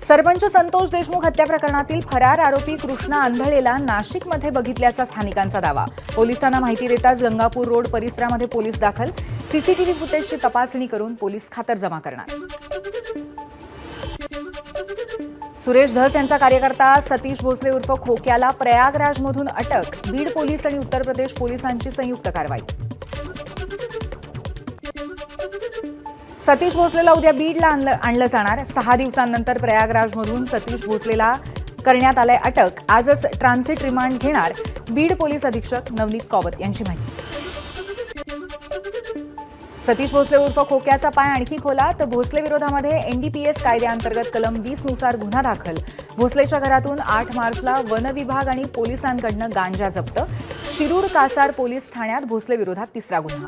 सरपंच संतोष देशमुख हत्या प्रकरणातील फरार आरोपी कृष्णा आंधळेला नाशिकमध्ये बघितल्याचा स्थानिकांचा दावा। पोलिसांना माहिती देताच गंगापूर रोड परिसरामध्ये पोलीस दाखल। सीसीटीव्ही फुटेजची तपासणी करून पोलीस खातरजमा करणार। सुरेश धस यांचा कार्यकर्ता सतीश भोसले उर्फ खोक्याला प्रयागराजमधून अटक। बीड पोलीस आणि उत्तर प्रदेश पोलिसांची संयुक्त कारवाई। सतीश भोसलेला उद्या बीडला आणलं जाणार। 6 दिवसांनंतर प्रयागराजमधून सतीश भोसलेला करण्यात आलाय अटक। आजच ट्रान्झिट रिमांड घेणार बीड पोलीस अधीक्षक नवनीत कौवत यांची माहिती। सतीश भोसले उर्फ खोक्याचा पाय आणखी खोला तर भोसले विरोधामध्ये एनडीपीएस कायद्याअंतर्गत कलम 20 नुसार गुन्हा दाखल। भोसलेच्या घरातून 8 मार्चला वन विभाग आणि पोलिसांकडून गांजा जप्त। शिरूर कासार पोलीस ठाण्यात भोसले विरोधात 3रा गुन्हा।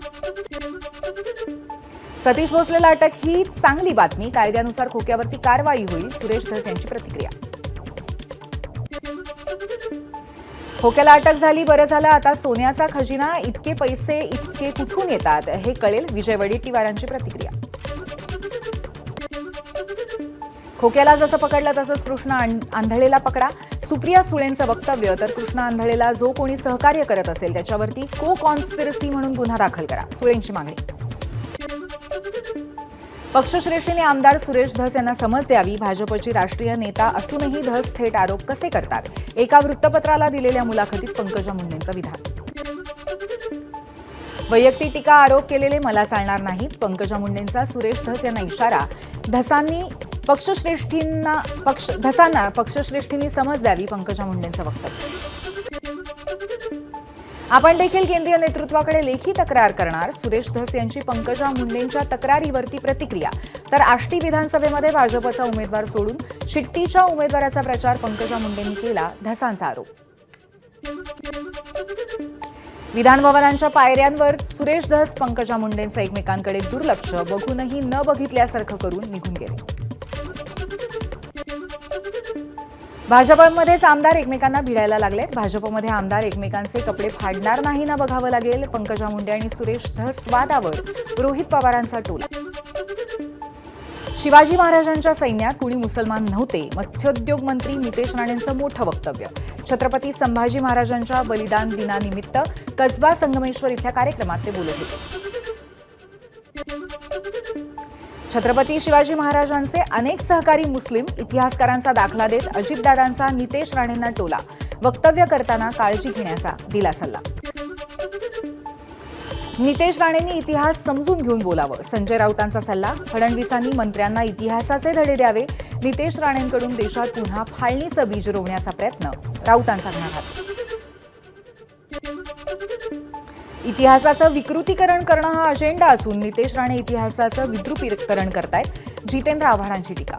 सतीश भोसलेला अटक ही चांगली बातमी। कायद्यानुसार खोक्यावरती कारवाई होईल। सुरेश धस यांची प्रतिक्रिया। खोक्याला अटक झाली, बरं झालं। आता सोन्याचा खजिना, इतके पैसे इतके कुठून येतात हे कळेल। विजय वडेट्टीवारांची प्रतिक्रिया। खोक्याला जसं पकडलं तसंच कृष्णा आंधळेला पकडा। सुप्रिया सुळेंचं वक्तव्य तर कृष्णा आंधळेला जो कोणी सहकार्य करत असेल त्याच्यावरती को कॉन्स्पिरसी म्हणून गुन्हा दाखल करा, सुळेंची मागणी। पक्षश्रेष्ठींनी आमदार सुरेश धस यांना समज द्यावी। भाजपची राष्ट्रीय नेता असूनही धस थेट आरोप कसे करतात? एका वृत्तपत्राला दिलेल्या मुलाखतीत पंकजा मुंडेंचं विधान। वैयक्तिक टीका आरोप केलेले मला चालणार नाहीत, पंकजा मुंडेंचा सुरेश धस यांना इशारा। धसांना पक्षश्रेष्ठींनी समज द्यावी, पंकजा मुंडेंचं वक्तव्य। आपण देखील केंद्रीय नेतृत्वाकडे लेखी तक्रार करणार, सुरेश धस यांची पंकजा मुंडेंच्या तक्रारीवरती प्रतिक्रिया। तर आष्टी विधानसभेमध्ये भाजपचा उमेदवार सोडून शिट्टीच्या उमेदवाराचा प्रचार पंकजा मुंडेंनी केला, धसांचा आरोप। विधानभवनाच्या पायऱ्यांवर सुरेश धस पंकजा मुंडेंचं एकमेकांकडे दुर्लक्ष, बघूनही न बघितल्यासारखं करून निघून गेले। भाजपमध्येच आमदार एकमेकांना भिडायला लागलेत। भाजपमध्ये आमदार एकमेकांचे कपडे फाडणार नाही ना बघावं लागेल। पंकजा मुंडे आणि सुरेश धस वादावर रोहित पवारांचा टोला। शिवाजी महाराजांच्या सैन्यात कुणी मुसलमान नव्हते, मत्स्योद्योग मंत्री नितेश राणेंचं मोठं वक्तव्य। छत्रपती संभाजी महाराजांच्या बलिदान दिनानिमित्त कसबा संगमेश्वर इथल्या कार्यक्रमात ते बोलत होते। छत्रपती शिवाजी महाराजांचे अनेक सहकारी मुस्लिम, इतिहासकारांचा दाखला देत अजितदादांचा नितेश राणेंना टोला। वक्तव्य करताना काळजी घेण्याचा दिला सल्ला। नितेश राणेंनी इतिहास समजून घेऊन बोलावं, संजय राऊतांचा सल्ला। फडणवीसांनी मंत्र्यांना इतिहासाचे धडे द्यावे। नितेश राणेंकडून देशात पुन्हा फाळणीचं बीज रोवण्याचा प्रयत्न, राऊतांचा घणाघात। इतिहासाचं विकृतीकरण करणं हा अजेंडा असून नितेश राणे इतिहासाचं विद्रुपीकरण करतायत, जितेंद्र आव्हाडांची टीका।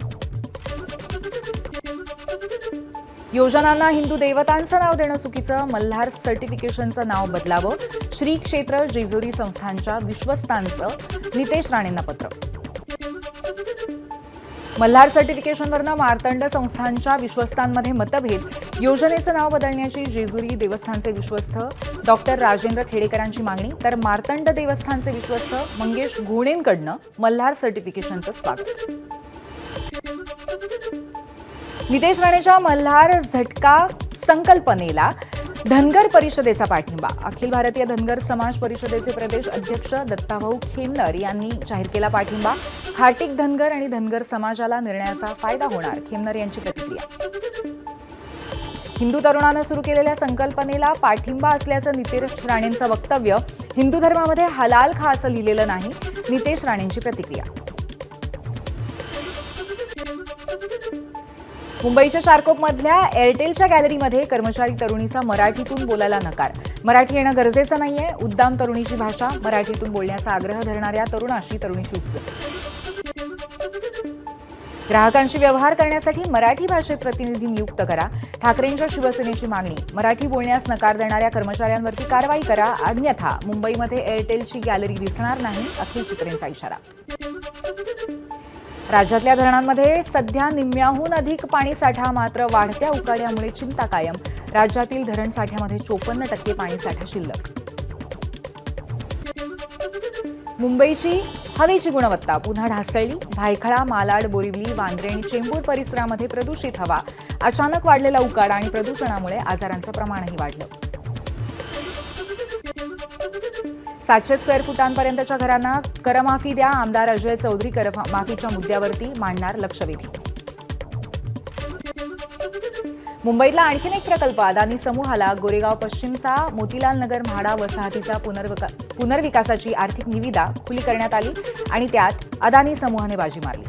योजनांना हिंदू देवतांचं नाव देणं चुकीचं, मल्हार सर्टिफिकेशनचं नाव बदलावं। श्री क्षेत्र जेजुरी संस्थांच्या विश्वस्तांचं नितेश राणेंना पत्र। मल्हार सर्टिफिकेशनवरनं मार्तंड संस्थांच्या विश्वस्तांमध्ये मतभेद, योजनेचं नाव बदलण्याची जेजुरी देवस्थानचे विश्वस्त डॉक्टर राजेंद्र खेडेकरांची मागणी। तर मार्तंड देवस्थानचे विश्वस्त मंगेश घोणेंकडनं मल्हार सर्टिफिकेशनचं स्वागत। नितेश राणेच्या मल्हार झटका संकल्पनेला धनगर परिषदेचा पाठिंबा। अखिल भारतीय धनगर समाज परिषदेचे प्रदेश अध्यक्ष दत्ताभाऊ खेमनर यांनी जाहीर केला पाठिंबा। हार्टिक धनगर आणि धनगर समाजाला निर्णयाचा फायदा होणार, खेमनर यांची प्रतिक्रिया। हिंदू तरुणानं सुरू केलेल्या संकल्पनेला पाठिंबा असल्याचं नितेश राणेंचं वक्तव्य। हिंदू धर्मामध्ये हलाल खा असं लिहिलेलं नाही, नितेश राणेंची प्रतिक्रिया। मुंबईच्या शार्कोपमधल्या एअरटेलच्या गॅलरीमध्ये कर्मचारी तरुणीचा मराठीतून बोलायला नकार। मराठी येणं गरजेचं नाहीये, उद्दाम तरुणीची भाषा। मराठीतून बोलण्याचा आग्रह धरणाऱ्या तरुणाशी तरुणीची उत्सुक। ग्राहकांशी व्यवहार करण्यासाठी मराठी भाषेत प्रतिनिधी नियुक्त करा, ठाकरेंच्या शिवसेनेची मागणी। मराठी बोलण्यास नकार देणाऱ्या कर्मचाऱ्यांवरती कारवाई करा, अन्यथा मुंबईमध्ये एअरटेलची गॅलरी दिसणार नाही, अखिल चित्रेंचा इशारा। राज्यातल्या धरणांमध्ये सध्या निम्म्याहून अधिक पाणीसाठा, मात्र वाढत्या उकाड्यामुळे चिंता कायम। राज्यातील धरण साठ्यामध्ये 54% पाणीसाठा शिल्लक। मुंबईची हवेची गुणवत्ता पुन्हा ढासळली. भायखळा, मालाड, बोरिवली, वांद्रे आणि चेंबूर परिसरामध्ये प्रदूषित हवा. अचानक वाढलेला उकाडा आणि प्रदूषणामुळे आजारांचं प्रमाणही वाढलं. 700 स्क्वेअर फुटांपर्यंतच्या घरांना करमाफी द्या. आमदार अजय चौधरी करमाफीच्या मुद्द्यावरती मांडणार लक्षवेधी. मुंबईतला आणखीन एक प्रकल्प अदानी समूहाला. गोरेगाव पश्चिमचा मोतीलाल नगर म्हाडा वसाहतीचा पुनर्विकासाची आर्थिक निविदा खुली करण्यात आली आणि त्यात अदानी समूहाने बाजी मारली.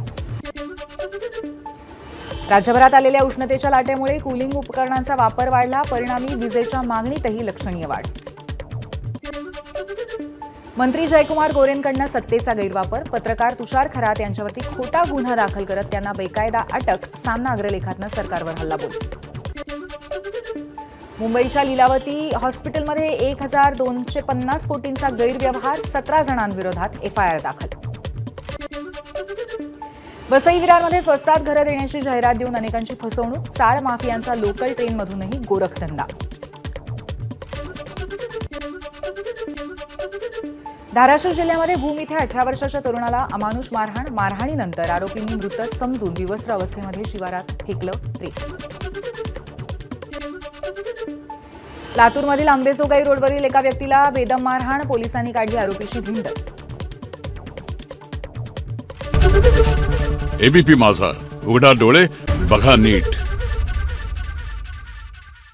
राज्यभरात आलेल्या उष्णतेच्या लाटेमुळे कूलिंग उपकरणांचा वापर वाढला. परिणामी विजेच्या मागणीतही लक्षणीय वाढ. मंत्री जयकुमार गोरेंकडनं सत्तेचा गैरवापर. पत्रकार तुषार खरात यांच्यावरती खोटा गुन्हा दाखल करत त्यांना बेकायदा अटक. सामना अग्रलेखातनं सरकारवर हल्लाबोल. मुंबईच्या लीलावती हॉस्पिटलमध्ये 1250 कोटींचा गैरव्यवहार. 17 जणांविरोधात एफआयआर दाखल. वसई विरारमध्ये स्वस्तात घरं देण्याची जाहिरात देऊन अनेकांची फसवणूक. चाळ माफियांचा लोकल ट्रेनमधूनही गोरखधंदा. धाराशिव जिल्ह्यामध्ये भूम इथे 18 वर्षाच्या तरुणाला अमानुष मारहाण. मारहाणीनंतर आरोपींनी मृत समजून विवस्त्र अवस्थेमध्ये शिवारात फेकलं प्रेत. लातूरमधील आंबेजोगाई रोडवरील एका व्यक्तीला बेदम मारहाण. पोलिसांनी काढली आरोपीची धिंड. एबीपी माझा, उघडा डोळे बघा नीट.